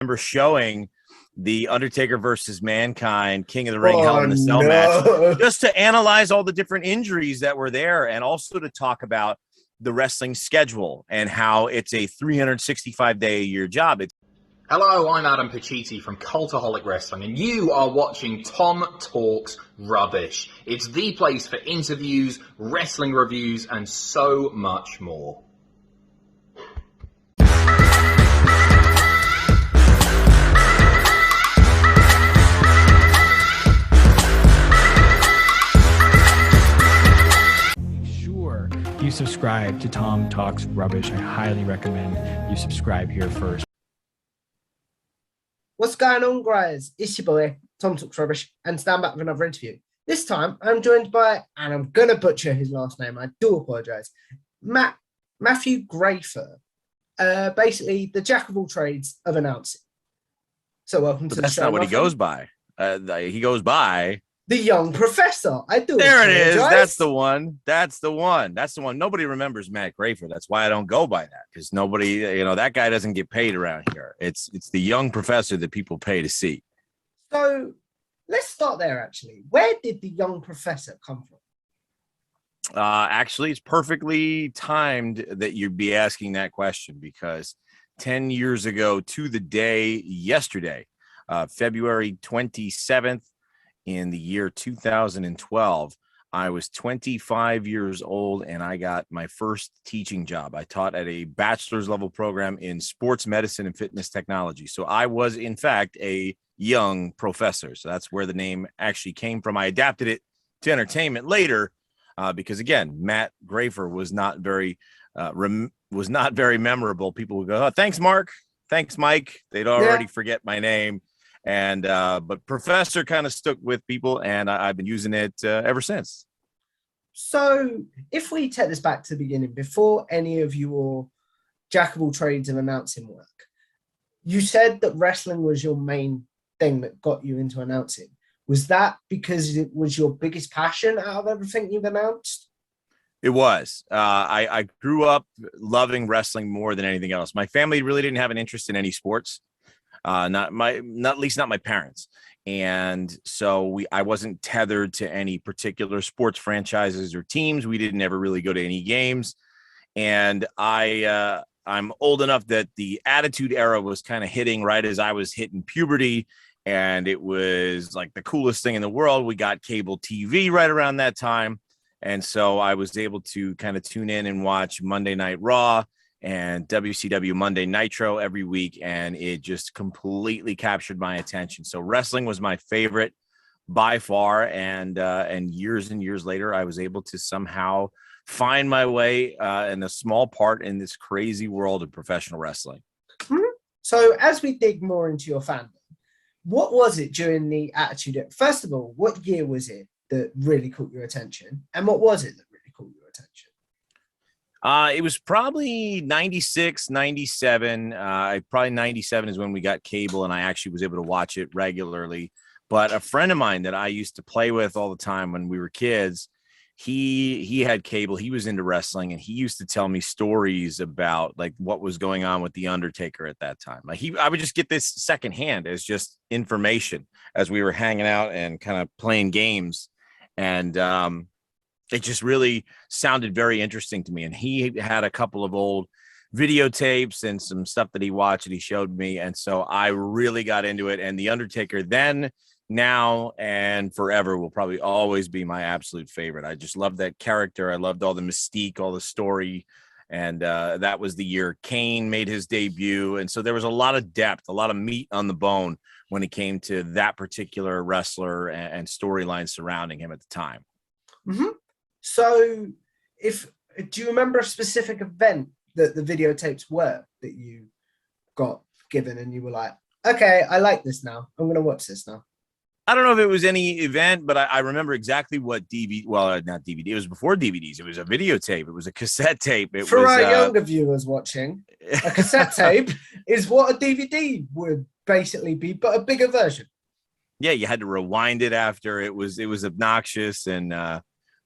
remember showing the Undertaker versus Mankind King of the Ring Hell in a Cell match, just to analyze all the different injuries that were there, and also to talk about the wrestling schedule and how it's a 365-day-a-year job. Hello, I'm Adam Pacitti from Cultaholic Wrestling, and you are watching Tom Talks Rubbish. It's the place for interviews, wrestling reviews, and so much more. You subscribe to Tom Talks Rubbish. I highly recommend you subscribe here first. What's going on, guys? It's your boy, Tom Talks Rubbish, and stand back with another interview. This time, I'm joined by, and I'm going to butcher his last name, I do apologise, Matthew Grafer, basically the jack of all trades of announcing. So welcome to the show. That's not what he goes by. He goes by the young professor. I do. There it is. That's the one. That's the one. Nobody remembers Matt Grafer. That's why I don't go by that, because nobody, that guy doesn't get paid around here. It's the young professor that people pay to see. So let's start there. Actually, where did the young professor come from? Actually, it's perfectly timed that you'd be asking that question, because 10 years ago to the day yesterday, February 27th, in the year 2012, I was 25 years old, and I got my first teaching job. I taught at a bachelor's level program in sports medicine and fitness technology. So I was, in fact, a young professor. So that's where the name actually came from. I adapted it to entertainment later, because again, Matt Grafer was not very memorable. People would go, "Oh, thanks, Mark. Thanks, Mike." They'd already forget my name. And but professor kind of stuck with people, and I've been using it ever since. So if we take this back to the beginning, before any of your jack of all trades of announcing work, you said that wrestling was your main thing that got you into announcing. Was that because it was your biggest passion out of everything you've announced? It was. I grew up loving wrestling more than anything else. My family really didn't have an interest in any sports. Not at least not my parents. And so I wasn't tethered to any particular sports franchises or teams. We didn't ever really go to any games. And I'm old enough that the Attitude Era was kind of hitting right as I was hitting puberty. And it was like the coolest thing in the world. We got cable TV right around that time. And so I was able to kind of tune in and watch Monday Night Raw and WCW Monday Nitro every week, and it just completely captured my attention. So wrestling was my favorite by far, and years and years later, I was able to somehow find my way in a small part in this crazy world of professional wrestling. Mm-hmm. So as we dig more into your fandom, what was it during the Attitude Era? First of all, what year was it that really caught your attention, and what was it that really caught your attention? It was probably 96, 97. Probably 97 is when we got cable, and I actually was able to watch it regularly. But a friend of mine that I used to play with all the time when we were kids, he had cable. He was into wrestling, and he used to tell me stories about like what was going on with the Undertaker at that time. Like I would just get this secondhand as just information as we were hanging out and kind of playing games. And it just really sounded very interesting to me. And he had a couple of old videotapes and some stuff that he watched and he showed me. And so I really got into it. And The Undertaker then, now, and forever will probably always be my absolute favorite. I just loved that character. I loved all the mystique, all the story. And that was the year Kane made his debut. And so there was a lot of depth, a lot of meat on the bone when it came to that particular wrestler and storyline surrounding him at the time. Mm-hmm. So do you remember a specific event that the videotapes were that you got given and you were like, okay, I like this now. I'm going to watch this now? I don't know if it was any event, but I remember exactly what DVD, well, not DVD. It was before DVDs. It was a videotape. It was a cassette tape. For our younger viewers watching, a cassette tape is what a DVD would basically be, but a bigger version. Yeah, you had to rewind it after. It was obnoxious, and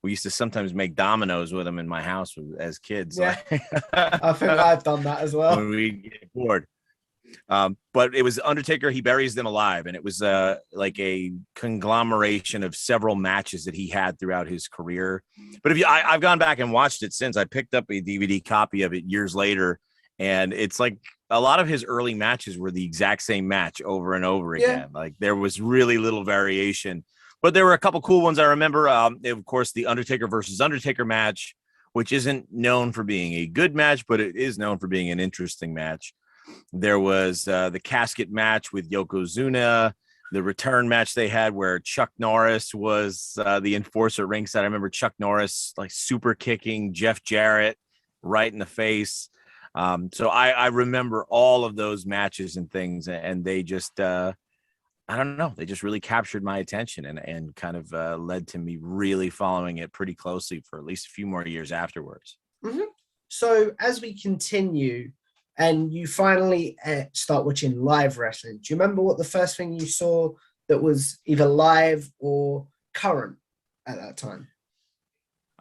we used to sometimes make dominoes with them in my house as kids. Yeah, I think I've done that as well. When we get bored. But it was Undertaker. He buries them alive, and it was like a conglomeration of several matches that he had throughout his career. But I've gone back and watched it since. I picked up a DVD copy of it years later, and it's like a lot of his early matches were the exact same match over and over again. Like there was really little variation, but there were a couple cool ones I remember. Of course, the Undertaker versus Undertaker match, which isn't known for being a good match, but it is known for being an interesting match. There was the casket match with Yokozuna, the return match they had where Chuck Norris was the enforcer ringside. I remember Chuck Norris like super kicking Jeff Jarrett right in the face. So I remember all of those matches and things, and they just, I don't know, they just really captured my attention and kind of led to me really following it pretty closely for at least a few more years afterwards. Mm-hmm. So as we continue and you finally start watching live wrestling, do you remember what the first thing you saw that was either live or current at that time?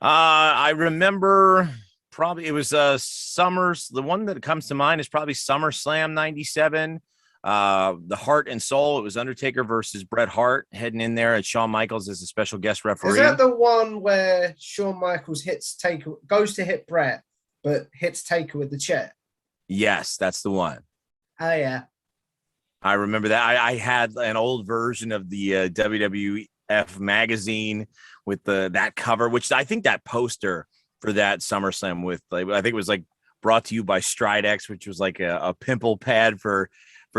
I remember probably it was the one that comes to mind is probably Summerslam 97. The Heart and Soul, it was Undertaker versus Bret Hart heading in there at Shawn Michaels as a special guest referee. Is that the one where Shawn Michaels goes to hit Bret but hits Taker with the chair? Yes, that's the one. Oh yeah, I remember that. I had an old version of the WWF magazine with that cover, which I think that poster for that SummerSlam with, like, I think it was like brought to you by Stridex, which was like a pimple pad for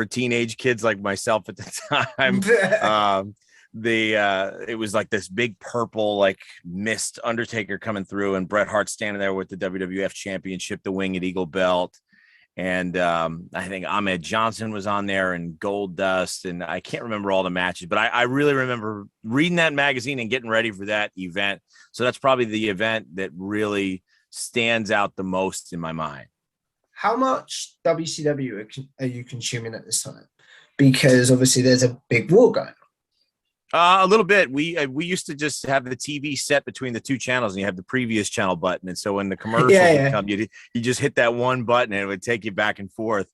teenage kids like myself at the time. It was like this big purple like mist Undertaker coming through and Bret Hart standing there with the WWF championship, the Winged Eagle belt. And I think Ahmed Johnson was on there and Gold Dust. And I can't remember all the matches, but I really remember reading that magazine and getting ready for that event. So that's probably the event that really stands out the most in my mind. How much WCW are you consuming at this time? Because obviously there's a big war going on. A little bit. We used to just have the TV set between the two channels, and you have the previous channel button. And so when the commercials would come, you just hit that one button, and it would take you back and forth.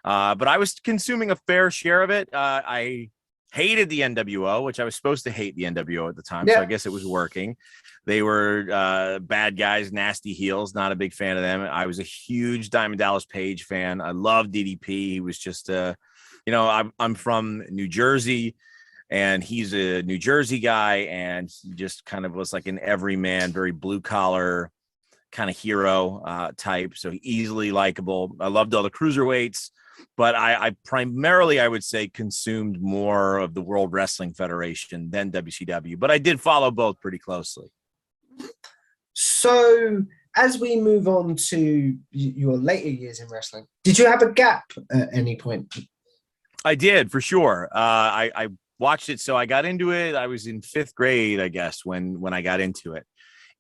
But I was consuming a fair share of it. I hated the NWO, which I was supposed to hate the NWO at the time, so I guess it was working. They were bad guys, nasty heels. Not a big fan of them. I was a huge Diamond Dallas Page fan. I loved DDP. He was just, I'm from New Jersey. And he's a New Jersey guy, and he just kind of was like an everyman, very blue collar kind of hero type. So easily likable. I loved all the cruiserweights, but I primarily, I would say, consumed more of the World Wrestling Federation than WCW. But I did follow both pretty closely. So as we move on to your later years in wrestling, did you have a gap at any point? I did, for sure. I watched it. So I got into it. I was in 5th grade, I guess, when I got into it,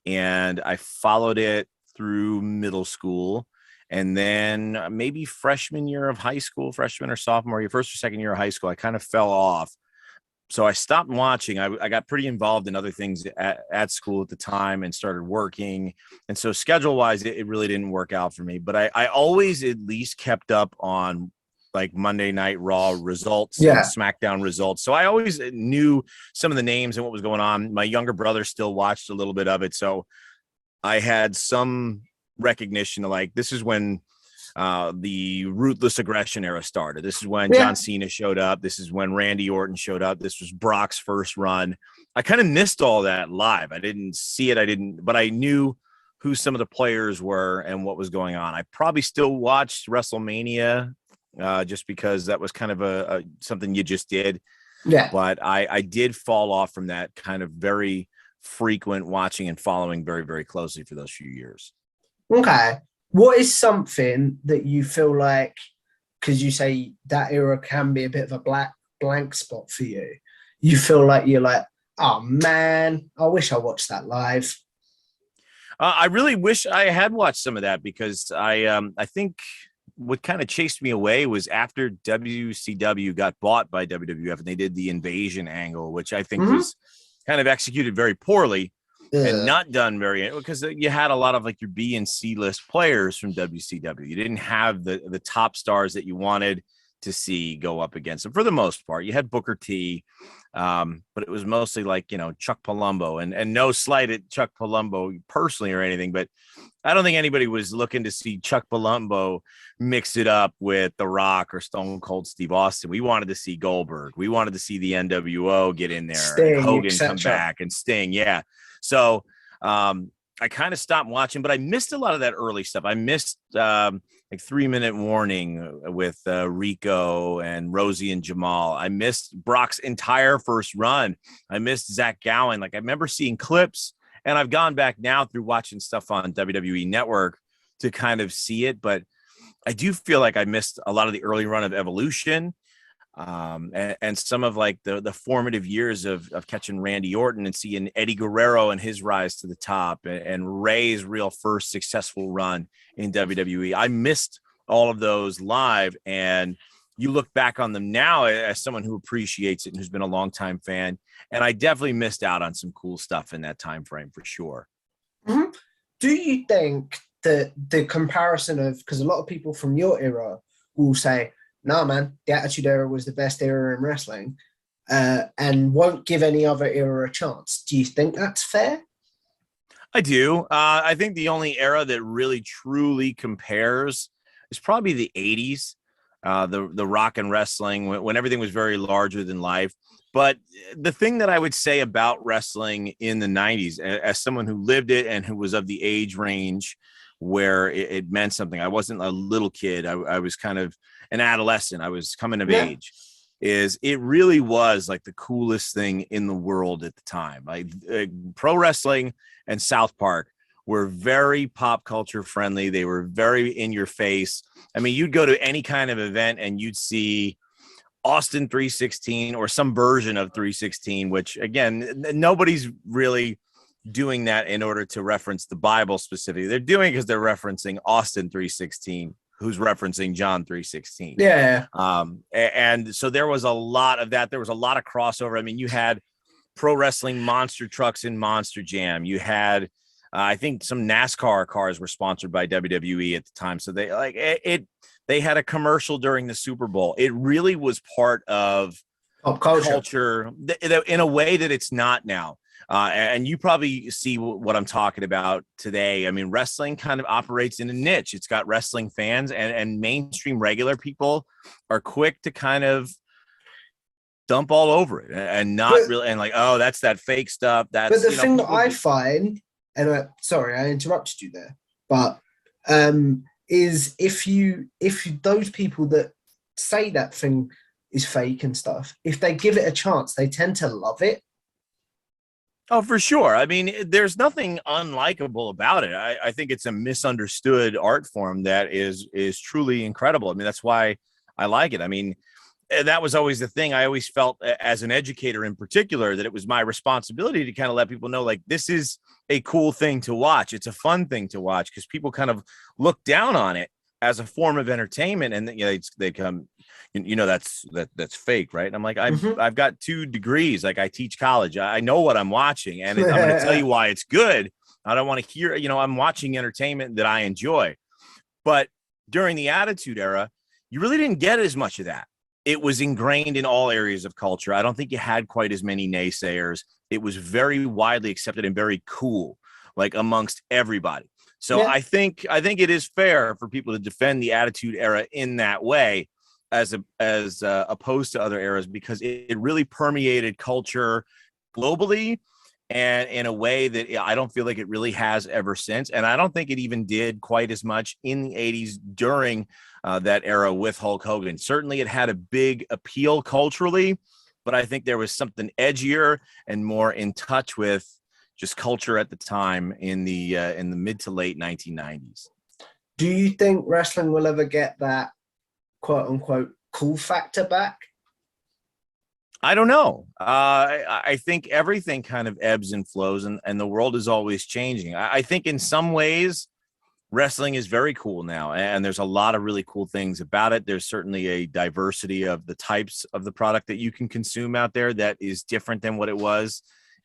and I followed it through middle school, and then maybe freshman year of high school, freshman or sophomore year, first or second year of high school, I kind of fell off. So I stopped watching. I got pretty involved in other things at school at the time and started working. And so schedule wise, it really didn't work out for me, but I always at least kept up on like Monday Night Raw results and SmackDown results. So I always knew some of the names and what was going on. My younger brother still watched a little bit of it. So I had some recognition of like, this is when the Ruthless Aggression era started. This is when John Cena showed up. This is when Randy Orton showed up. This was Brock's first run. I kind of missed all that live. I didn't see it. But I knew who some of the players were and what was going on. I probably still watched WrestleMania just because that was kind of a something you just did. Yeah. But I did fall off from that kind of very frequent watching and following very, very closely for those few years. Okay. What is something that you feel like, because you say that era can be a bit of a blank spot for you, you feel like you're like, oh man, I wish I watched that live? I really wish I had watched some of that, because I think what kind of chased me away was after WCW got bought by WWF and they did the invasion angle, which I think was kind of executed very poorly and not done very, because you had a lot of like your B and C list players from WCW. You didn't have the top stars that you wanted. to see go up against him for the most part. You had Booker T, but it was mostly like, Chuck Palumbo, and no slight at Chuck Palumbo personally or anything, but I don't think anybody was looking to see Chuck Palumbo mix it up with The Rock or Stone Cold Steve Austin. We wanted to see Goldberg. We wanted to see the NWO get in there, Sting, and Hogan etc. come back, and Sting. Yeah. So I kind of stopped watching, but I missed a lot of that early stuff. I missed like 3 Minute Warning with Rico and Rosie and Jamal. I missed Brock's entire first run. I missed Zach Gowen. Like, I remember seeing clips, and I've gone back now through watching stuff on WWE Network to kind of see it. But I do feel like I missed a lot of the early run of Evolution, and some of like the formative years of catching Randy Orton and seeing Eddie Guerrero and his rise to the top, and Ray's real first successful run in WWE. I missed all of those live, and you look back on them now as someone who appreciates it and who's been a longtime fan. And I definitely missed out on some cool stuff in that time frame for sure. Mm-hmm. Do you think that the comparison of, because a lot of people from your era will say, "No, man, the Attitude Era was the best era in wrestling," and won't give any other era a chance. Do you think that's fair? I do. I think the only era that really truly compares is probably the 80s, the rock and wrestling, when everything was very larger than life. But the thing that I would say about wrestling in the 90s, as someone who lived it and who was of the age range where it meant something, I wasn't a little kid. I was kind of an adolescent. I was coming of age. Is it really was like the coolest thing in the world at the time. Like pro wrestling and South Park were very pop culture friendly. They were very in your face. I mean, you'd go to any kind of event and you'd see Austin 316 or some version of 316, which again, nobody's really doing that in order to reference the Bible specifically. They're doing it because they're referencing Austin 316, who's referencing John 316. Yeah. And so there was a lot of that. There was a lot of crossover. I mean, you had pro wrestling monster trucks in Monster Jam. You had, I think some NASCAR cars were sponsored by WWE at the time. So they like it. They had a commercial during the Super Bowl. It really was part of Pop culture in a way that it's not now. And you probably see what I'm talking about today. I mean, wrestling kind of operates in a niche. It's got wrestling fans, and mainstream regular people are quick to kind of dump all over it and not really, and like, oh, that's that fake stuff. That's, but the thing that I find, and sorry, I interrupted you there, but is if those people that say that thing is fake and stuff, if they give it a chance, they tend to love it. Oh, for sure. I mean, there's nothing unlikable about it. I think it's a misunderstood art form that is truly incredible. I mean, that's why I like it. I mean, that was always the thing. I always felt, as an educator in particular, that it was my responsibility to kind of let people know, like, this is a cool thing to watch. It's a fun thing to watch, because people kind of look down on it as a form of entertainment, and they come, that's fake, right? And I'm like, I've got 2 degrees. Like, I teach college. I know what I'm watching, and I'm going to tell you why it's good. I don't want to hear, I'm watching entertainment that I enjoy. But during the Attitude Era, you really didn't get as much of that. It was ingrained in all areas of culture. I don't think you had quite as many naysayers. It was very widely accepted and very cool, like amongst everybody. So yeah. I think it is fair for people to defend the Attitude Era in that way, as opposed to other eras, because it really permeated culture globally and in a way that I don't feel like it really has ever since. And I don't think it even did quite as much in the 80s during that era with Hulk Hogan. Certainly it had a big appeal culturally, but I think there was something edgier and more in touch with just culture at the time in the mid to late 1990s. Do you think wrestling will ever get that quote unquote cool factor back? I don't know. I think everything kind of ebbs and flows, and the world is always changing. I think in some ways wrestling is very cool now, and there's a lot of really cool things about it. There's certainly a diversity of the types of the product that you can consume out there that is different than what it was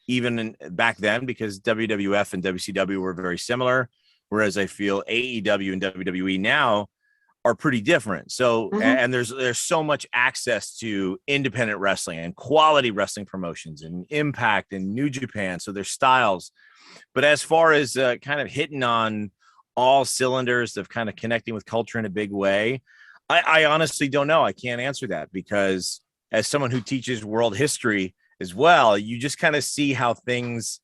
even back then, because WWF and WCW were very similar, whereas I feel AEW and WWE now are pretty different. So, Mhm. and there's so much access to independent wrestling and quality wrestling promotions and Impact and New Japan. So there's styles. But as far as kind of hitting on all cylinders of kind of connecting with culture in a big way, I honestly don't know. I can't answer that because as someone who teaches world history as well, you just kind of see how things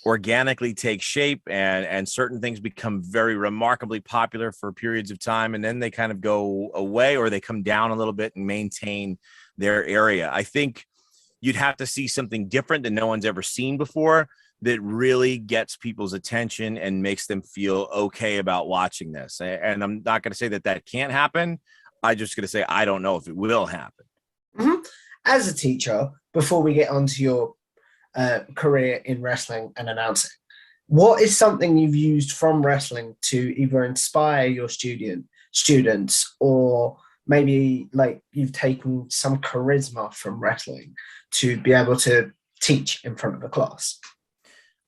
organically take shape and certain things become very remarkably popular for periods of time, and then they kind of go away or they come down a little bit and maintain their area. I think you'd have to see something different that no one's ever seen before that really gets people's attention and makes them feel okay about watching this. And I'm not going to say that that can't happen. I'm just going to say I don't know if it will happen. Mhm. As a teacher, before we get onto your career in wrestling and announcing, what is something you've used from wrestling to either inspire your students, or maybe like you've taken some charisma from wrestling to be able to teach in front of a class?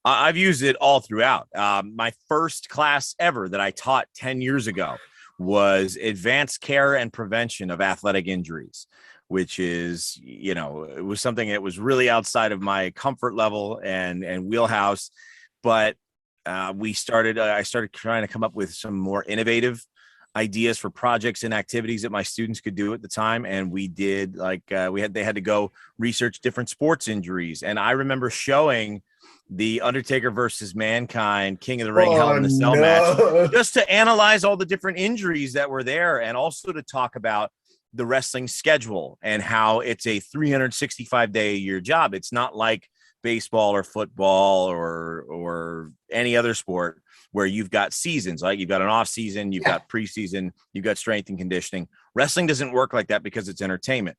I've used it all throughout. My first class ever that I taught 10 years ago was advanced care and prevention of athletic injuries, which is, it was something that was really outside of my comfort level and wheelhouse. But I started trying to come up with some more innovative ideas for projects and activities that my students could do at the time. And we did they had to go research different sports injuries. And I remember showing the Undertaker versus Mankind King of the Ring Hell in a Cell match just to analyze all the different injuries that were there, and also to talk about the wrestling schedule and how it's a 365-day a year job. It's not like baseball or football or any other sport where you've got seasons. Like you've got an off season, you've got preseason, you've got strength and conditioning. Wrestling doesn't work like that because it's entertainment.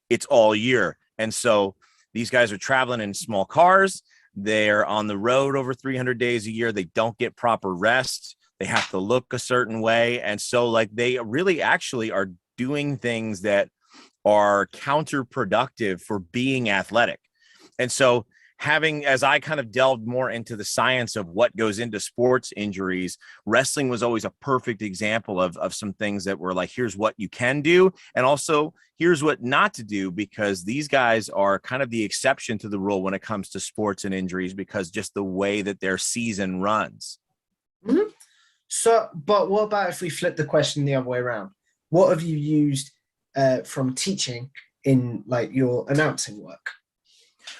It's all year. And so these guys are traveling in small cars. They're on the road over 300 days a year. They don't get proper rest. They have to look a certain way. And so like they really actually are doing things that are counterproductive for being athletic. And so as I kind of delved more into the science of what goes into sports injuries, wrestling was always a perfect example of some things that were like, here's what you can do. And also here's what not to do, because these guys are kind of the exception to the rule when it comes to sports and injuries, because just the way that their season runs. Mm-hmm. So, but what about if we flip the question the other way around? What have you used from teaching in like your announcing work?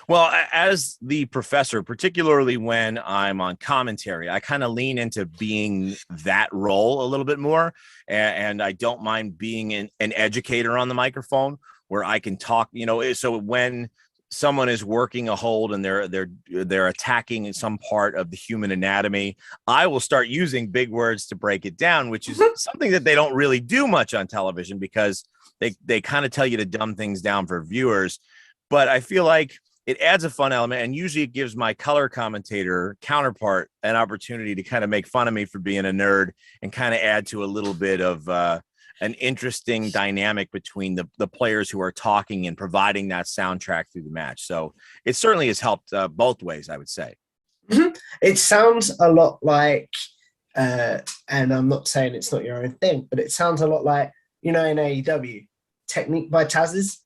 Well, as the professor, particularly when I'm on commentary, I kind of lean into being that role a little bit more. And I don't mind being an educator on the microphone where I can talk, so when someone is working a hold and they're attacking some part of the human anatomy, I will start using big words to break it down, which is something that they don't really do much on television because they kind of tell you to dumb things down for viewers. But I feel like it adds a fun element, and usually it gives my color commentator counterpart an opportunity to kind of make fun of me for being a nerd and kind of add to a little bit of an interesting dynamic between the players who are talking and providing that soundtrack through the match. So it certainly has helped both ways, I would say. It sounds a lot like, and I'm not saying it's not your own thing, but it sounds a lot like, in AEW, Technique by Tazs.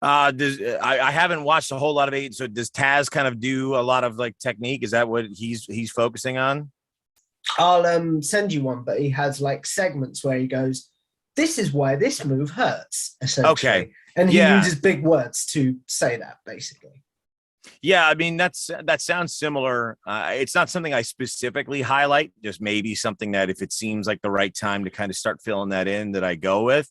I haven't watched a whole lot of it. So does Taz kind of do a lot of like technique? Is that what he's focusing on? I'll send you one, but he has like segments where he goes, "This is why this move hurts," essentially. Okay. And he uses big words to say that, basically. Yeah, I mean that sounds similar. It's not something I specifically highlight, just maybe something that if it seems like the right time to kind of start filling that in, that I go with.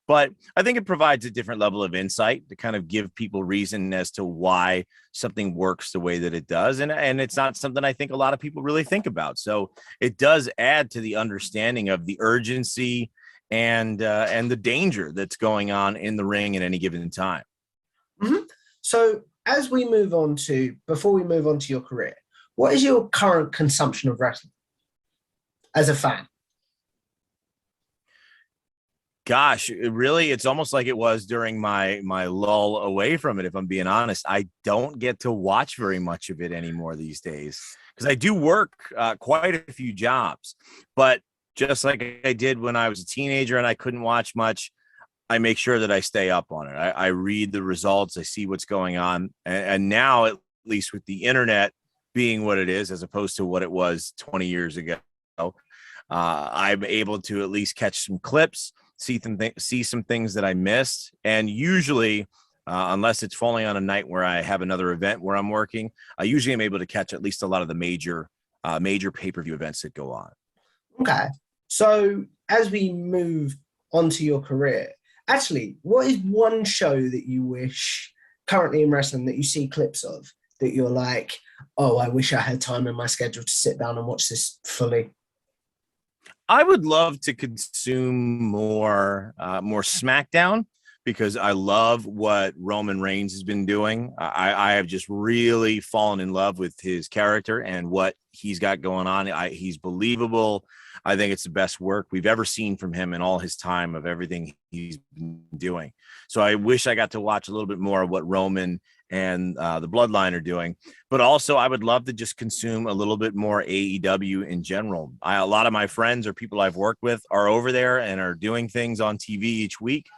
But I think it provides a different level of insight to kind of give people reason as to why something works the way that it does. And it's not something I think a lot of people really think about. So it does add to the understanding of the urgency and the danger that's going on in the ring at any given time. Mm-hmm. So before we move on to your career, what is your current consumption of wrestling as a fan? Gosh, it's almost like it was during my lull away from it. If I'm being honest, I don't get to watch very much of it anymore these days because I do work quite a few jobs. But just like I did when I was a teenager and I couldn't watch much. I make sure that I stay up on it. I read the results. I see what's going on. And now, at least with the internet being what it is, as opposed to what it was 20 years ago, I'm able to at least catch some clips, see some things that I missed. And usually, unless it's falling on a night where I have another event where I'm working, I usually am able to catch at least a lot of the major pay-per-view events that go on. Okay. So as we move onto your career, actually, what is one show that you wish currently in wrestling that you see clips of that you're like, oh, I wish I had time in my schedule to sit down and watch this fully? I would love to consume more SmackDown, because I love what Roman Reigns has been doing. I have just really fallen in love with his character and what he's got going on. He's believable. I think it's the best work we've ever seen from him in all his time of everything he's been doing. So I wish I got to watch a little bit more of what Roman and the Bloodline are doing. But also, I would love to just consume a little bit more AEW in general. A lot of my friends or people I've worked with are over there and are doing things on TV each week.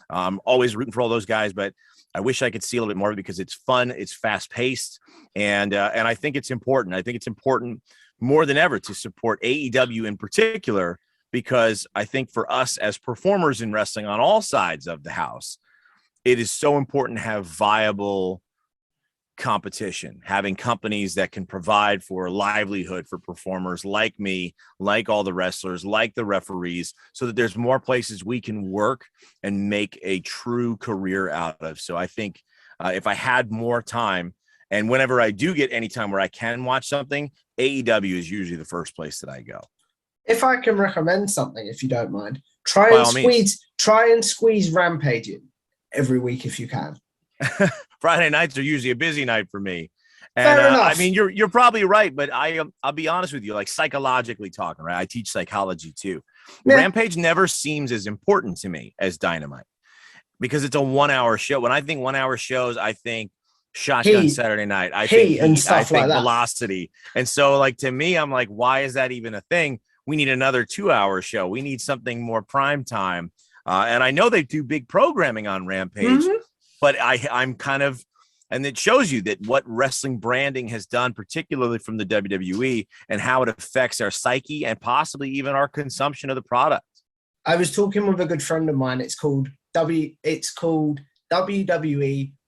I'm always rooting for all those guys, but I wish I could see a little bit more because it's fun, it's fast paced, and I think it's important. I think it's important more than ever to support AEW in particular, because I think for us as performers in wrestling on all sides of the house, it is so important to have viable competition, having companies that can provide for a livelihood for performers like me, like all the wrestlers, like the referees, so that there's more places we can work and make a true career out of. So I think if I had more time, and whenever I do get any time where I can watch something, AEW is usually the first place that I go. If I can recommend something, if you don't mind, By all means. try and squeeze Rampage in every week if you can. Friday nights are usually a busy night for me. Fair And enough. I mean, you're probably right, but I'll be honest with you, like psychologically talking, right? I teach psychology too. Yeah. Rampage never seems as important to me as Dynamite, because it's a 1 hour show. When I think 1 hour shows, I think Shotgun Heat. Saturday Night. I Heat think and Heat. stuff I think like that. Velocity. And so, like, to me, I'm like, why is that even a thing? We need another 2 hour show. We need something more prime time. And I know they do big programming on Rampage, but I'm kind of, and it shows you that what wrestling branding has done, particularly from the WWE, and how it affects our psyche and possibly even our consumption of the product. I was talking with a good friend of mine. It's called WWE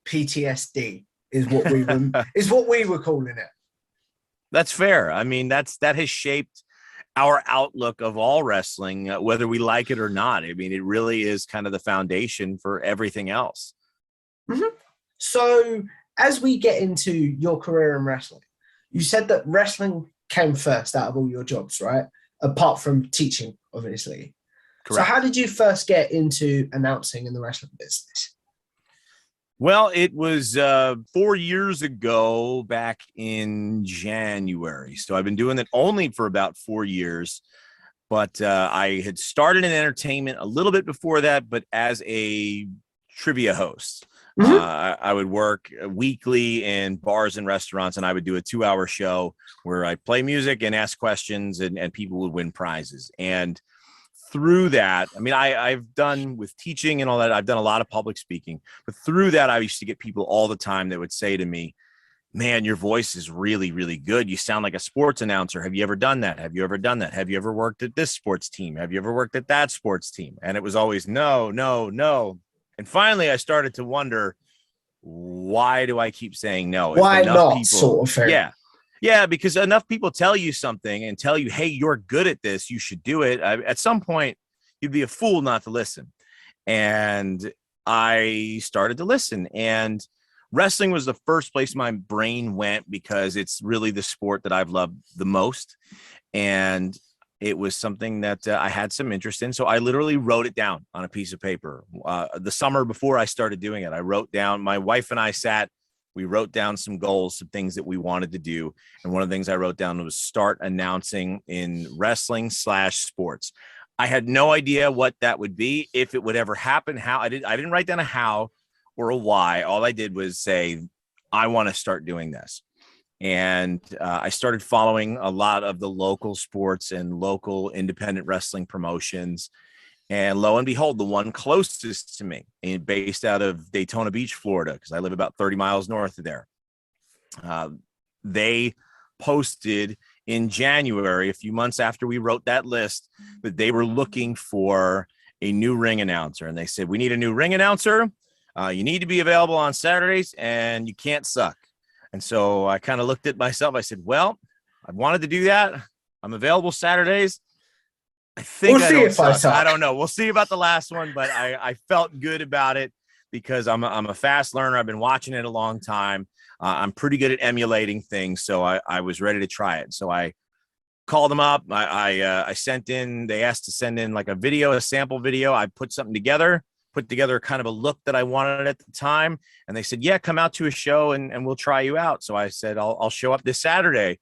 PTSD is what we were calling it. That's fair. I mean, that has shaped our outlook of all wrestling, whether we like it or not. I mean, it really is kind of the foundation for everything else. Mm-hmm. So as we get into your career in wrestling, you said that wrestling came first out of all your jobs, right? Apart from teaching, obviously. Correct. So how did you first get into announcing in the wrestling business? Well, it was 4 years ago, back in January. So I've been doing it only for about 4 years, but I had started in entertainment a little bit before that, but as a trivia host. I would work weekly in bars and restaurants, and I would do a 2 hour show where I play music and ask questions, and people would win prizes. And through that, I mean, I've done with teaching and all that, I've done a lot of public speaking, but through that, I used to get people all the time that would say to me, man, your voice is really, really good. You sound like a sports announcer. Have you ever done that? Have you ever done that? Have you ever worked at this sports team? Have you ever worked at that sports team? And it was always no, no, no. And finally, I started to wonder, why do I keep saying no? Why not? People, sort of thing. Yeah, because enough people tell you something and tell you, hey, you're good at this, you should do it. At some point, you'd be a fool not to listen. And I started to listen. And wrestling was the first place my brain went, because it's really the sport that I've loved the most. And it was something that I had some interest in. So I literally wrote it down on a piece of paper. The summer before I started doing it, I wrote down, my wife and I sat, we wrote down some goals, some things that we wanted to do. And one of the things I wrote down was start announcing in wrestling/sports. I had no idea what that would be, if it would ever happen, how. I didn't write down a how or a why. All I did was say, I want to start doing this. And I started following a lot of the local sports and local independent wrestling promotions. And lo and behold, the one closest to me, and based out of Daytona Beach, Florida, because I live about 30 miles north of there, they posted in January, a few months after we wrote that list, that they were looking for a new ring announcer. And they said, we need a new ring announcer. You need to be available on Saturdays and you can't suck. And so I kind of looked at myself. I said, well, I wanted to do that. I'm available Saturdays. I think I don't know. We'll see about the last one, but I felt good about it because I'm a fast learner. I've been watching it a long time. I'm pretty good at emulating things. So I was ready to try it. So I called them up. I sent in, they asked to send in like a sample video. I put something together, kind of a look that I wanted at the time. And they said, yeah, come out to a show and we'll try you out. So I said, I'll show up this Saturday.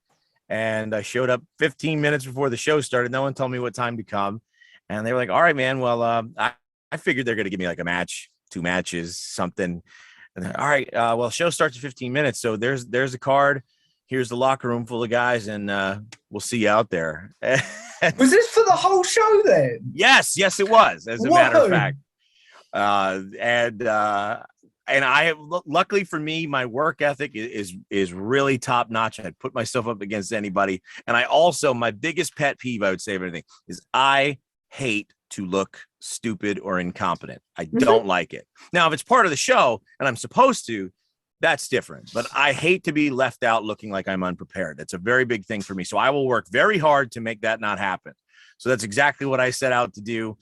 And I showed up 15 minutes before the show started. No one told me what time to come. And they were like, all right, man. Well, I figured they're going to give me like a match, 2 matches, something. And all right, well, show starts in 15 minutes. So there's a card. Here's the locker room full of guys, and we'll see you out there. Was this for the whole show then? Yes, it was, as a matter of fact. And I luckily for me, my work ethic is really top notch. I'd put myself up against anybody. And I also, my biggest pet peeve, I would say of anything, is I hate to look stupid or incompetent. I don't like it. Now, if it's part of the show and I'm supposed to, that's different. But I hate to be left out looking like I'm unprepared. That's a very big thing for me. So I will work very hard to make that not happen. So that's exactly what I set out to do.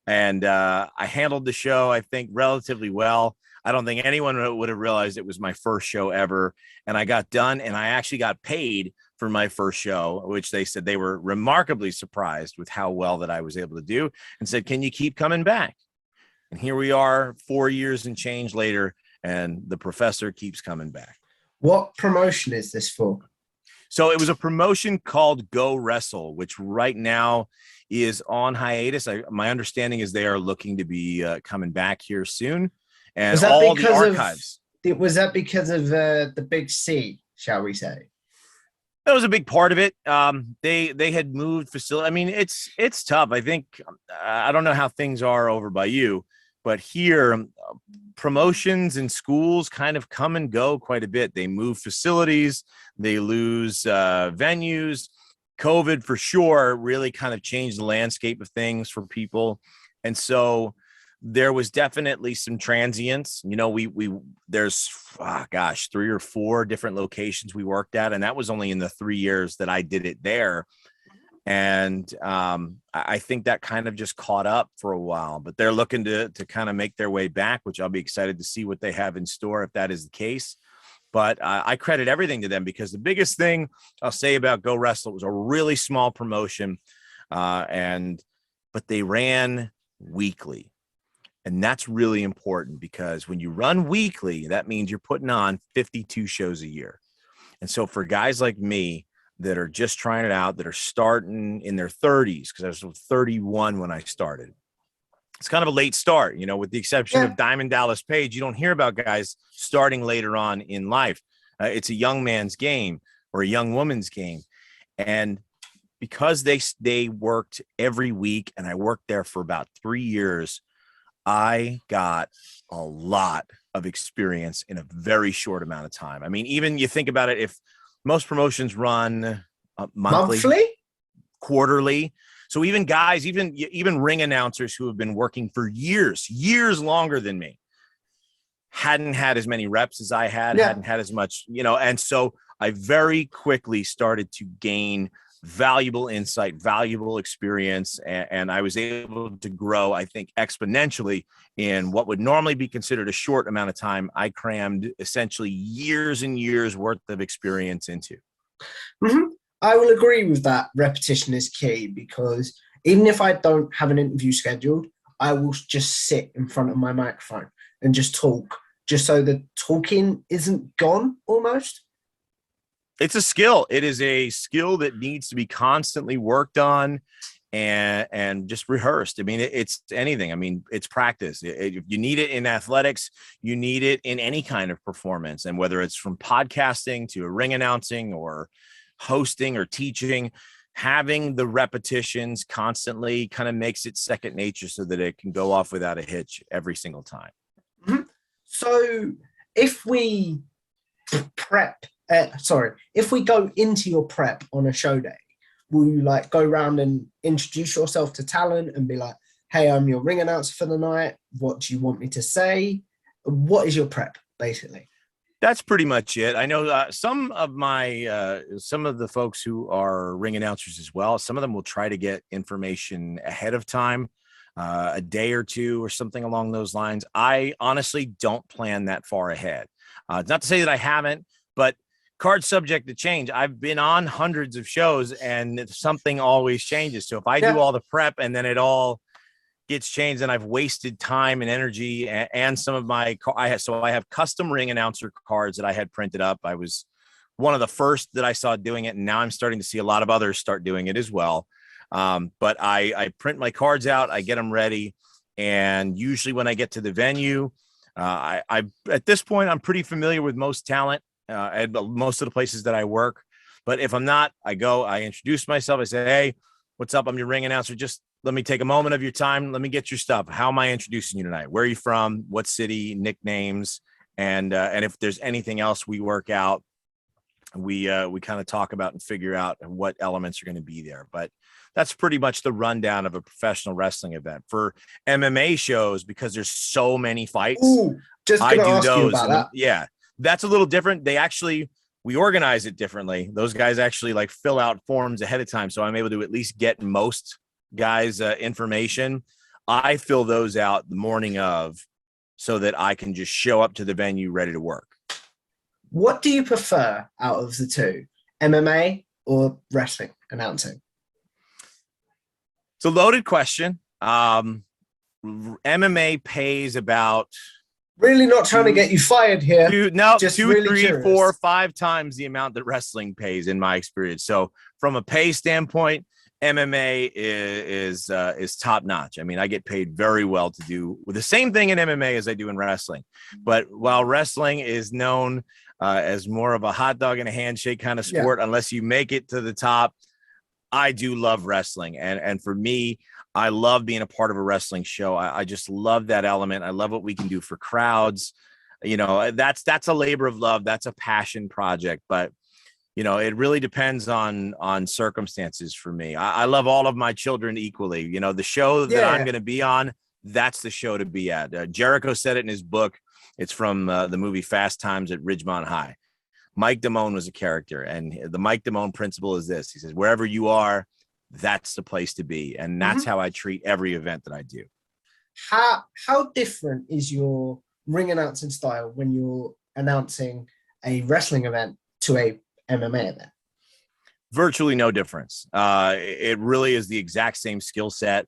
And I handled the show, I think, relatively well. I don't think anyone would have realized it was my first show ever. And I got done, and I actually got paid for my first show, which they said they were remarkably surprised with how well that I was able to do, and said, can you keep coming back? And here we are 4 years and change later, and the professor keeps coming back. What promotion is this for? So it was a promotion called Go Wrestle, which right now is on hiatus. My understanding is they are looking to be coming back here soon. And all the archives. Was that because of the big C, shall we say? That was a big part of it. They had moved facility. I mean, it's tough. I think I don't know how things are over by you, but here promotions and schools kind of come and go quite a bit. They move facilities, they lose venues. COVID for sure really kind of changed the landscape of things for people, and so there was definitely some transients. You know, there's 3 or 4 different locations we worked at, and that was only in the 3 years that I did it there. And I think that kind of just caught up for a while, but they're looking to kind of make their way back, which I'll be excited to see what they have in store if that is the case. But I credit everything to them, because the biggest thing I'll say about Go Wrestle, it was a really small promotion, but they ran weekly. And that's really important, because when you run weekly, that means you're putting on 52 shows a year. And so for guys like me that are just trying it out, that are starting in their 30s, because I was 31 when I started, it's kind of a late start, you know, with the exception of Diamond Dallas Page. You don't hear about guys starting later on in life. It's a young man's game or a young woman's game. And because they worked every week, and I worked there for about 3 years, I got a lot of experience in a very short amount of time. I mean, even you think about it, if most promotions run monthly, quarterly. So even guys, even ring announcers who have been working for years longer than me, hadn't had as many reps as I had, hadn't had as much, you know, and so I very quickly started to gain valuable insight, valuable experience, and I was able to grow, I think, exponentially in what would normally be considered a short amount of time. I crammed essentially years and years worth of experience into. Mm-hmm. I will agree with that. Repetition is key, because even if I don't have an interview scheduled, I will just sit in front of my microphone and just talk, just so the talking isn't gone almost. It's a skill. It is a skill that needs to be constantly worked on. and just rehearsed. I mean, it's anything. I mean, it's practice. You need it in athletics, you need it in any kind of performance. And whether it's from podcasting to ring announcing or hosting or teaching, having the repetitions constantly kind of makes it second nature so that it can go off without a hitch every single time. Mm-hmm. So if we if we go into your prep on a show day, will you like go around and introduce yourself to talent and be like, hey, I'm your ring announcer for the night. What do you want me to say? What is your prep, basically? That's pretty much it. I know some of the folks who are ring announcers as well, some of them will try to get information ahead of time, a day or two or something along those lines. I honestly don't plan that far ahead. It's not to say that I haven't, but card's subject to change. I've been on hundreds of shows and something always changes. So if I do all the prep and then it all gets changed, and I've wasted time and energy and some of my, I have custom ring announcer cards that I had printed up. I was one of the first that I saw doing it. And now I'm starting to see a lot of others start doing it as well. But I print my cards out, I get them ready. And usually when I get to the venue, I at this point, I'm pretty familiar with most talent at most of the places that I work. But if I'm not, I introduce myself. I say, hey, what's up? I'm your ring announcer. Just let me take a moment of your time. Let me get your stuff. How am I introducing you tonight? Where are you from? What city? Nicknames? And if there's anything else we work out, we kind of talk about and figure out what elements are going to be there. But that's pretty much the rundown of a professional wrestling event. For MMA shows, because there's so many fights, I do those. Yeah, that's a little different. We organize it differently. Those guys actually like fill out forms ahead of time, so I'm able to at least get most guys' information. I fill those out the morning of so that I can just show up to the venue ready to work. What do you prefer out of the two, MMA or wrestling announcing? It's a loaded question. MMA pays about... Really not trying to get you fired here. Two, really 3, curious. 4, 5 times the amount that wrestling pays in my experience. So from a pay standpoint, MMA is top notch. I mean, I get paid very well to do the same thing in MMA as I do in wrestling. But while wrestling is known as more of a hot dog and a handshake kind of sport, unless you make it to the top, I do love wrestling. And for me, I love being a part of a wrestling show. I just love that element. I love what we can do for crowds. You know, that's a labor of love. That's a passion project. But, you know, it really depends on circumstances for me. I love all of my children equally. You know, the show that I'm going to be on, that's the show to be at. Jericho said it in his book. It's from the movie Fast Times at Ridgemont High. Mike Damone was a character, and the Mike Damone principle is this. He says, wherever you are, that's the place to be. And that's how I treat every event that I do. How different is your ring announcing style when you're announcing a wrestling event to a MMA event? Virtually no difference. It really is the exact same skill set.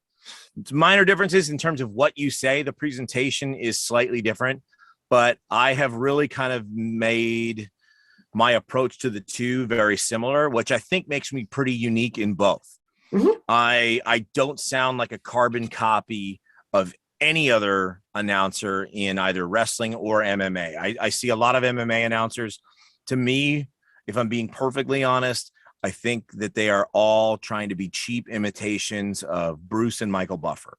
It's minor differences in terms of what you say. The presentation is slightly different, but I have really kind of made my approach to the two very similar, which I think makes me pretty unique in both. I don't sound like a carbon copy of any other announcer in either wrestling or MMA. I see a lot of MMA announcers. To me, if I'm being perfectly honest, I think that they are all trying to be cheap imitations of Bruce and Michael Buffer.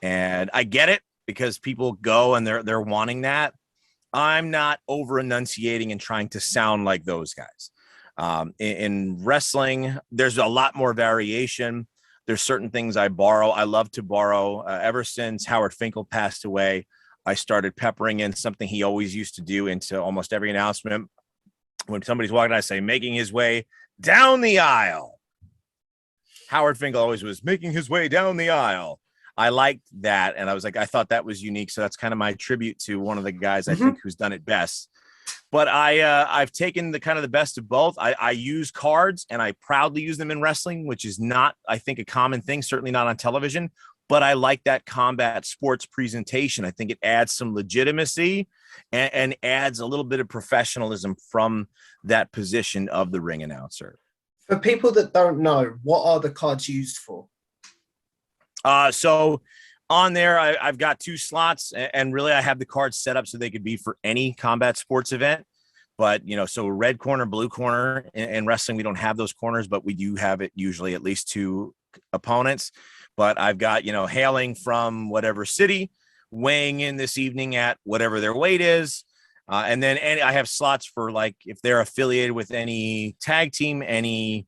And I get it because people go and they're wanting that. I'm not over enunciating and trying to sound like those guys. In wrestling, there's a lot more variation. There's certain things I borrow. I love to borrow. Ever since Howard Finkel passed away, I started peppering in something he always used to do into almost every announcement. When somebody's walking, I say, making his way down the aisle. Howard Finkel always was making his way down the aisle. I liked that. And I was like, I thought that was unique. So that's kind of my tribute to one of the guys I think who's done it best. But I've taken the kind of the best of both. I use cards and I proudly use them in wrestling, which is not, I think, a common thing, certainly not on television. But I like that combat sports presentation. I think it adds some legitimacy and adds a little bit of professionalism from that position of the ring announcer. For people that don't know, what are the cards used for? So on there, I've got 2 slots, and really I have the cards set up so they could be for any combat sports event. But, so red corner, blue corner in wrestling, we don't have those corners, but we do have it usually at least 2 opponents. But I've got, hailing from whatever city, weighing in this evening at whatever their weight is. And then I have slots for, like, if they're affiliated with any tag team, any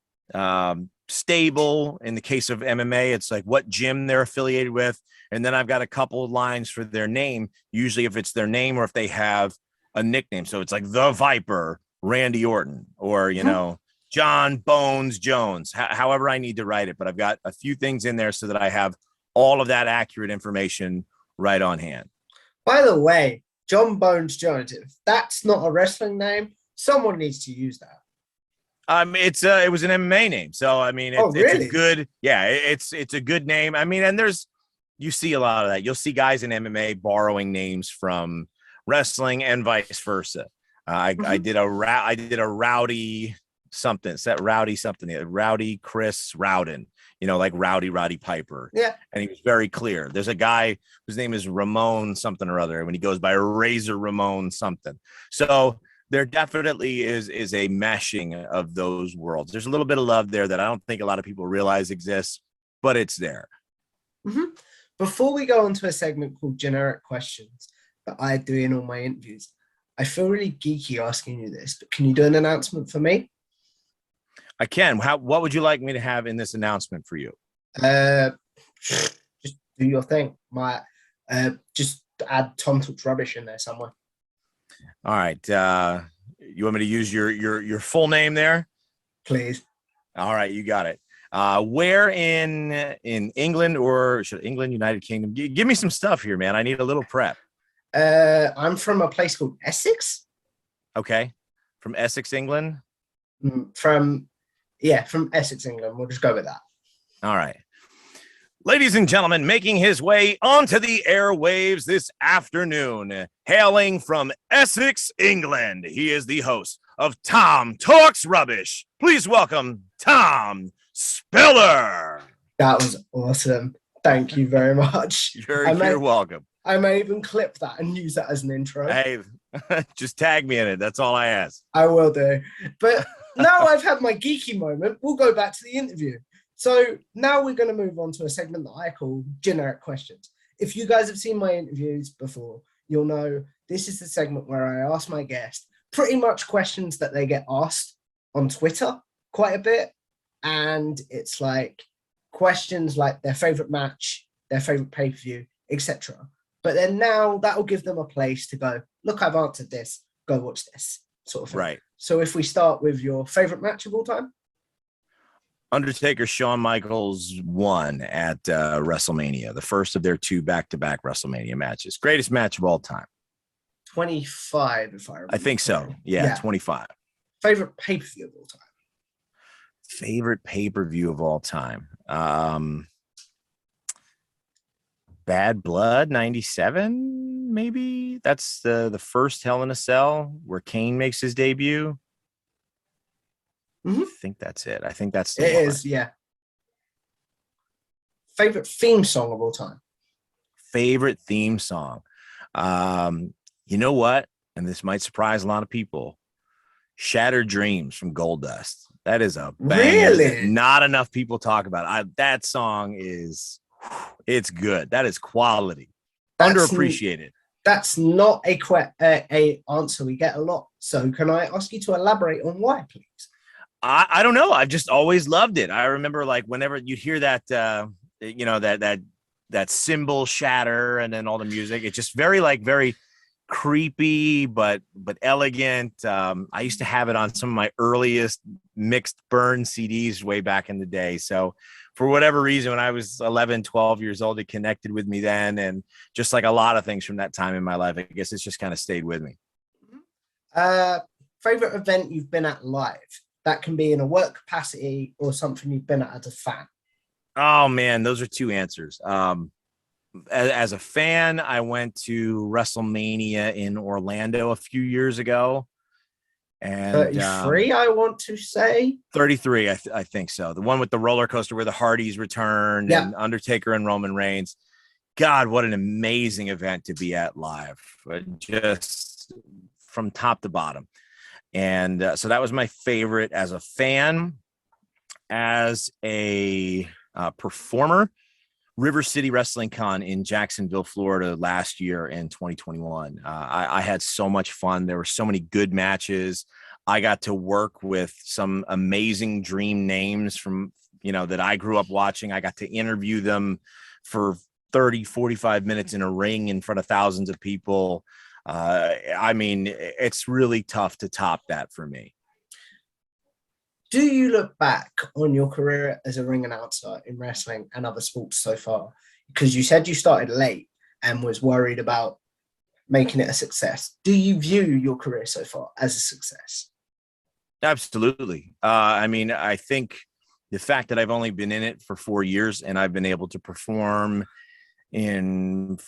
stable. In the case of MMA, it's like what gym they're affiliated with. And then I've got a couple of lines for their name, usually if it's their name or if they have a nickname. So it's like the Viper, Randy Orton, or, John Bones Jones, however I need to write it. But I've got a few things in there so that I have all of that accurate information right on hand. By the way, John Bones Jones, if that's not a wrestling name, someone needs to use that. It was an MMA name. So, I mean, really? it's a good, it's a good name. I mean, and you see a lot of that. You'll see guys in MMA borrowing names from wrestling and vice versa. I did a Rowdy something. It's that Rowdy something. Rowdy Chris Rowden, like Roddy Piper. Yeah. And he was very clear. There's a guy whose name is Ramon something or other, when he goes by Razor Ramon something. So there definitely is a meshing of those worlds. There's a little bit of love there that I don't think a lot of people realize exists, but it's there. Mm-hmm. Before we go on to a segment called Generic Questions that I do in all my interviews, I feel really geeky asking you this, but can you do an announcement for me? I can. What would you like me to have in this announcement for you? Just do your thing. Just add Tom Talks Rubbish in there somewhere. All right. You want me to use your full name there? Please. All right, you got it. Where in England, or should England, United Kingdom? Give me some stuff here, man. I need a little prep. I'm from a place called Essex. Okay. From Essex, England? From Essex, England. We'll just go with that. All right. Ladies and gentlemen, making his way onto the airwaves this afternoon, hailing from Essex, England, he is the host of Tom Talks Rubbish. Please welcome Tom Spiller. That was awesome. Thank you very much. You're welcome. I may even clip that and use that as an intro. Hey, just tag me in it. That's all I ask. I will do. But now I've had my geeky moment, we'll go back to the interview. So now we're going to move on to a segment that I call Generic Questions. If you guys have seen my interviews before, you'll know this is the segment where I ask my guest pretty much questions that they get asked on Twitter quite a bit. And it's like questions like their favorite match, their favorite pay-per-view, etc. But then now that will give them a place to go, look, I've answered this, go watch this sort of thing. Right. So if we start with your favorite match of all time? Undertaker, Shawn Michaels won at WrestleMania, the first of their 2 back-to-back WrestleMania matches. Greatest match of all time. 25, if I remember. I think so. Yeah, 25. Favorite pay-per-view of all time? Favorite pay-per-view of all time. Bad Blood 97, maybe. That's the first Hell in a Cell where Kane makes his debut. Mm-hmm. I think that's it. I think that's it is, yeah. Favorite theme song of all time? Favorite theme song. You know what? And this might surprise a lot of people. Shattered Dreams from Goldust. That is a banger. Really? Not enough people talk about it. That song it's good. That is quality. Underappreciated. That's not a answer we get a lot. So can I ask you to elaborate on why, please? I don't know. I've just always loved it. I remember like whenever you'd hear that, that cymbal shatter and then all the music, it's just very creepy, but elegant. I used to have it on some of my earliest mixed burn CDs way back in the day. So for whatever reason, when I was 11, 12 years old, it connected with me then. And just like a lot of things from that time in my life, I guess it's just kind of stayed with me. Favorite event you've been at live? That can be in a work capacity or something you've been at as a fan. Oh man, those are 2 answers. As a fan, I went to WrestleMania in Orlando a few years ago. And 33, I want to say. 33, I think so. The one with the roller coaster where the Hardys returned and Undertaker and Roman Reigns. God, what an amazing event to be at live, just from top to bottom. And so that was my favorite as a fan. As a performer, River City Wrestling Con in Jacksonville, Florida last year in 2021. I had so much fun. There were so many good matches. I got to work with some amazing dream names from, that I grew up watching. I got to interview them for 30, 45 minutes in a ring in front of thousands of people. I mean, it's really tough to top that for me. Do you look back on your career as a ring announcer in wrestling and other sports so far? Because you said you started late and was worried about making it a success. Do you view your career so far as a success? Absolutely. I mean, I think the fact that I've only been in it for 4 years and I've been able to perform in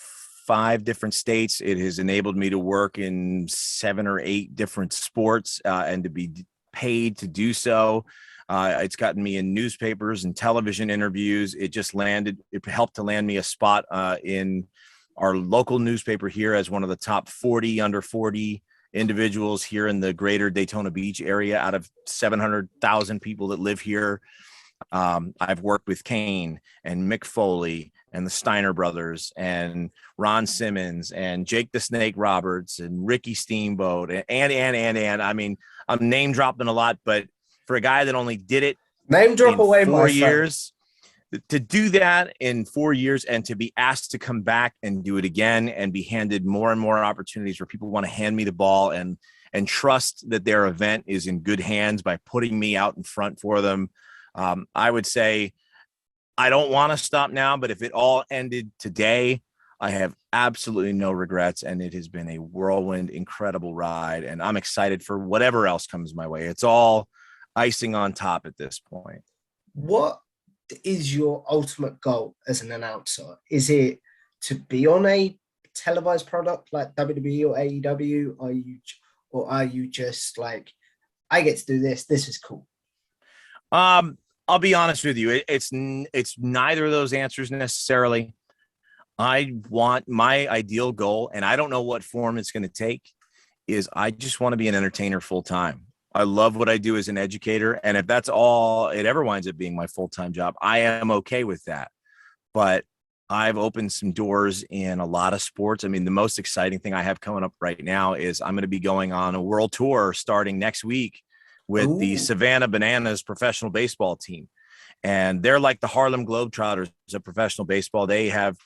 5 different states, it has enabled me to work in 7 or 8 different sports and to be paid to do so. It's gotten me in newspapers and television interviews. It helped to land me a spot in our local newspaper here as one of the top 40 under 40 individuals here in the greater Daytona Beach area out of 700,000 people that live here. I've worked with Kane and Mick Foley and the Steiner brothers and Ron Simmons and Jake the Snake Roberts and Ricky Steamboat and I mean, I'm name dropping a lot, but for a guy that only did it name drop in away 4 years, to do that in 4 years and to be asked to come back and do it again and be handed more and more opportunities where people want to hand me the ball and trust that their event is in good hands by putting me out in front for them. I would say I don't want to stop now, but if it all ended today, I have absolutely no regrets. And it has been a whirlwind, incredible ride. And I'm excited for whatever else comes my way. It's all icing on top at this point. What is your ultimate goal as an announcer? Is it to be on a televised product like WWE or AEW? Are you just like, I get to do this. This is cool? I'll be honest with you. It's neither of those answers necessarily. I want my ideal goal, and I don't know what form it's going to take, is I just want to be an entertainer full time. I love what I do as an educator. And if that's all it ever winds up being my full-time job, I am okay with that. But I've opened some doors in a lot of sports. I mean, the most exciting thing I have coming up right now is I'm going to be going on a world tour starting next week with the Savannah Bananas professional baseball team. And they're like the Harlem Globetrotters of professional baseball. They have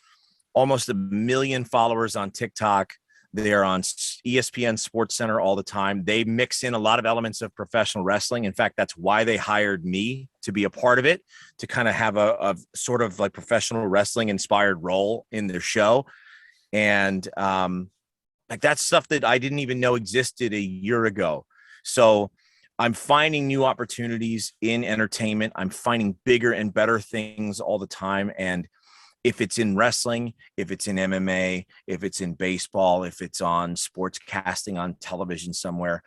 almost 1 million followers on TikTok. They're on ESPN Sports Center all the time. They mix in a lot of elements of professional wrestling. In fact, that's why they hired me to be a part of it, to kind of have a sort of like professional wrestling inspired role in their show. And like that's stuff that I didn't even know existed a year ago. So I'm finding new opportunities in entertainment. I'm finding bigger and better things all the time. And if it's in wrestling, if it's in MMA, if it's in baseball, if it's on sports casting on television somewhere,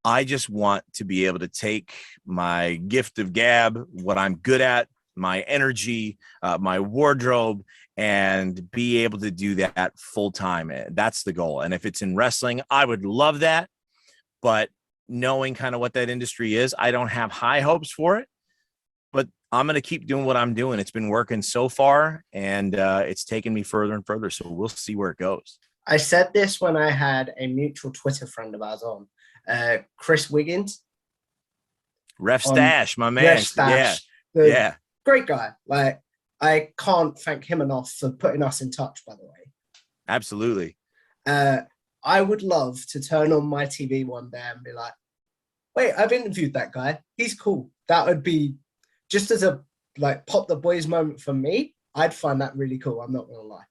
I just want to be able to take my gift of gab, what I'm good at, my energy, my wardrobe, and be able to do that full time. That's the goal. And if it's in wrestling, I would love that. But knowing kind of what that industry is, I don't have high hopes for it. But I'm going to keep doing what I'm doing. It's been working so far, and it's taken me further and further. So we'll see where it goes. I said this when I had a mutual Twitter friend of ours on, Chris Wiggins. Ref Stash, my man. Ref Stash. Yeah. Great guy. Like, I can't thank him enough for putting us in touch, by the way. Absolutely. I would love to turn on my TV one day and be like, wait, I've interviewed that guy. He's cool. That would be just as a like pop the boys moment for me. I'd find that really cool. I'm not going to lie.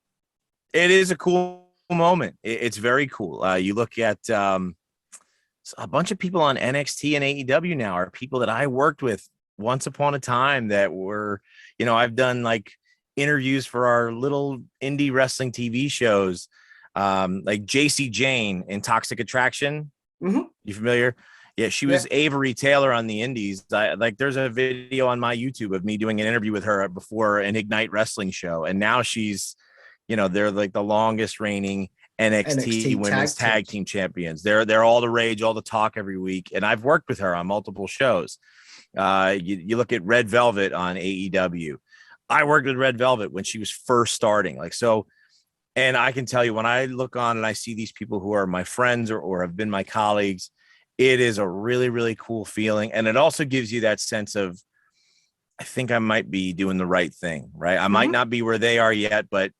It is a cool moment. It's very cool. You look at a bunch of people on NXT and AEW now are people that I worked with once upon a time that were, I've done like interviews for our little indie wrestling TV shows, like JC Jane in Toxic Attraction. Mm-hmm. You familiar? Yeah, she was Avery Taylor on the Indies. There's a video on my YouTube of me doing an interview with her before an Ignite Wrestling show, and now she's, they're like the longest reigning NXT Women's Tag Team Champions. They're all the rage, all the talk every week, and I've worked with her on multiple shows. You look at Red Velvet on AEW. I worked with Red Velvet when she was first starting, and I can tell you, when I look on and I see these people who are my friends or have been my colleagues, it is a really, really cool feeling. And it also gives you that sense of, I think I might be doing the right thing, right? I might not be where they are yet, but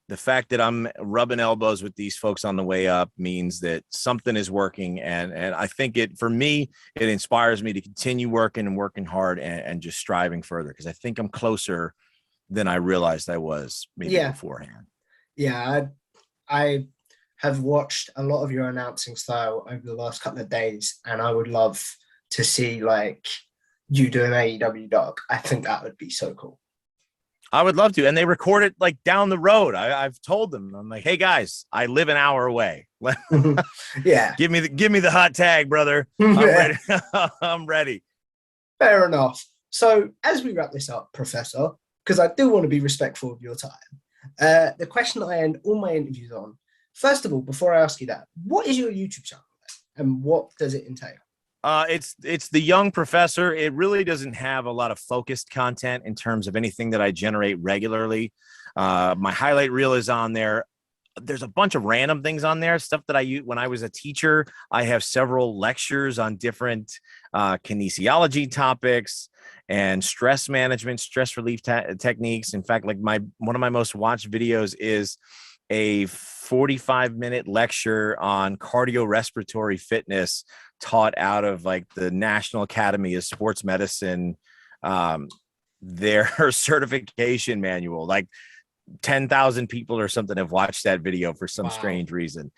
the fact that I'm rubbing elbows with these folks on the way up means that something is working. And I think for me, it inspires me to continue working and working hard and just striving further, because I think I'm closer than I realized I was maybe beforehand. Yeah, I have watched a lot of your announcing style over the last couple of days, and I would love to see you do an AEW Dark. I think that would be so cool. I would love to. And they record it down the road. I've told them, I'm like, hey guys, I live an hour away. Yeah. Give me the hot tag, brother. I'm ready. I'm ready. Fair enough. So as we wrap this up, Professor, because I do want to be respectful of your time, the question I end all my interviews on, first of all, before I ask you that, what is your YouTube channel and what does it entail? It's The Young Professor. It really doesn't have a lot of focused content in terms of anything that I generate regularly. My highlight reel is on there. There's a bunch of random things on there, stuff that I use when I was a teacher. I have several lectures on different kinesiology topics and stress management, stress relief techniques. In fact, one of my most watched videos is a 45-minute lecture on cardiorespiratory fitness taught out of the National Academy of Sports Medicine, their certification manual. 10,000 people or something have watched that video for some strange reason.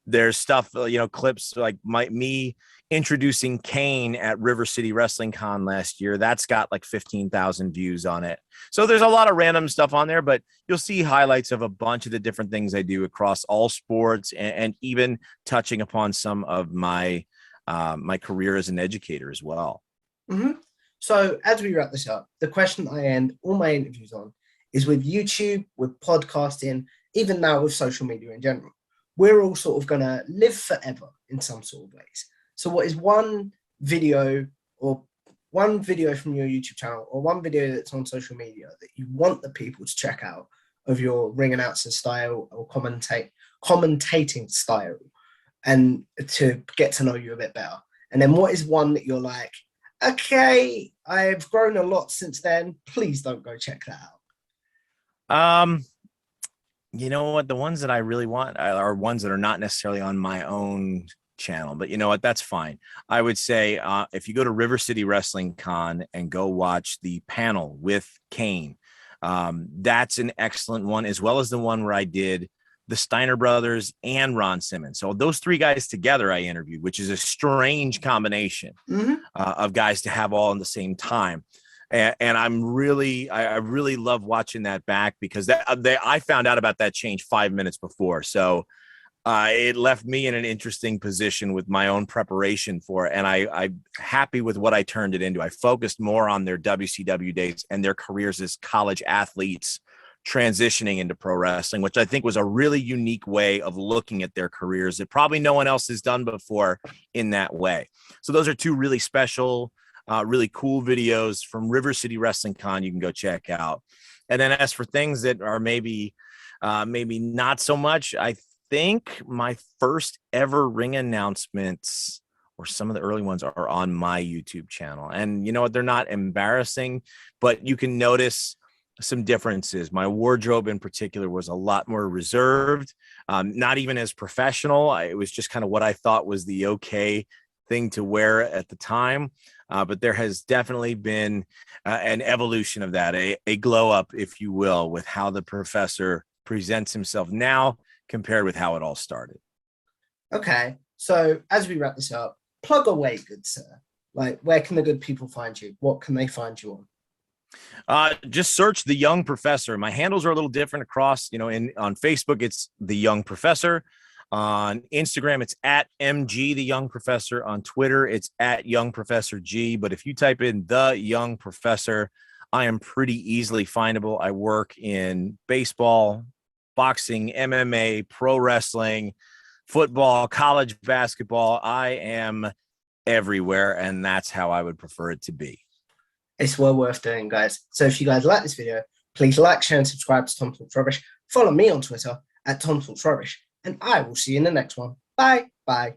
There's stuff, clips like me introducing Kane at River City Wrestling Con last year. That's got 15,000 views on it. So there's a lot of random stuff on there, but you'll see highlights of a bunch of the different things I do across all sports, and even touching upon some of my my career as an educator as well. Mm-hmm. So as we wrap this up, the question I end all my interviews on is with YouTube, with podcasting, even now with social media in general. We're all sort of going to live forever in some sort of ways. So what is one video from your YouTube channel or one video that's on social media that you want the people to check out of your ring announcer style or commentating style, and to get to know you a bit better? And then what is one that you're like, okay, I've grown a lot since then, please don't go check that out? You know what? The ones that I really want are ones that are not necessarily on my own channel, but you know what? That's fine. I would say if you go to River City Wrestling Con and go watch the panel with Kane, that's an excellent one, as well as the one where I did the Steiner brothers and Ron Simmons. So those three guys together I interviewed, which is a strange combination of guys to have all in the same time. And I really love watching that back, because I found out about that change 5 minutes before. So it left me in an interesting position with my own preparation for it. And I'm happy with what I turned it into. I focused more on their WCW days and their careers as college athletes transitioning into pro wrestling, which I think was a really unique way of looking at their careers that probably no one else has done before in that way. So those are two really special, really cool videos from River City Wrestling Con you can go check out. And then as for things that are maybe not so much, I think my first ever ring announcements, or some of the early ones, are on my YouTube channel. And you know what? They're not embarrassing, but you can notice some differences. My wardrobe in particular was a lot more reserved, not even as professional. It was just kind of what I thought was the okay thing to wear at the time. But there has definitely been an evolution of that, a glow up, if you will, with how the Professor presents himself now compared with how it all started. Okay. So as we wrap this up, plug away, good sir. Where can the good people find you? What can they find you on? Just search The Young Professor. My handles are a little different across, on Facebook, it's The Young Professor. On Instagram, it's at MG the Young Professor. On Twitter, it's at Young Professor G. But if you type in the Young Professor, I am pretty easily findable. I work in baseball, boxing, MMA, pro wrestling, football, college basketball. I am everywhere, and that's how I would prefer it to be. It's well worth doing, guys. So if you guys like this video, please like, share, and subscribe to Tom Talks Rubbish. Follow me on Twitter at Tom Talks Rubbish, and I will see you in the next one. Bye. Bye.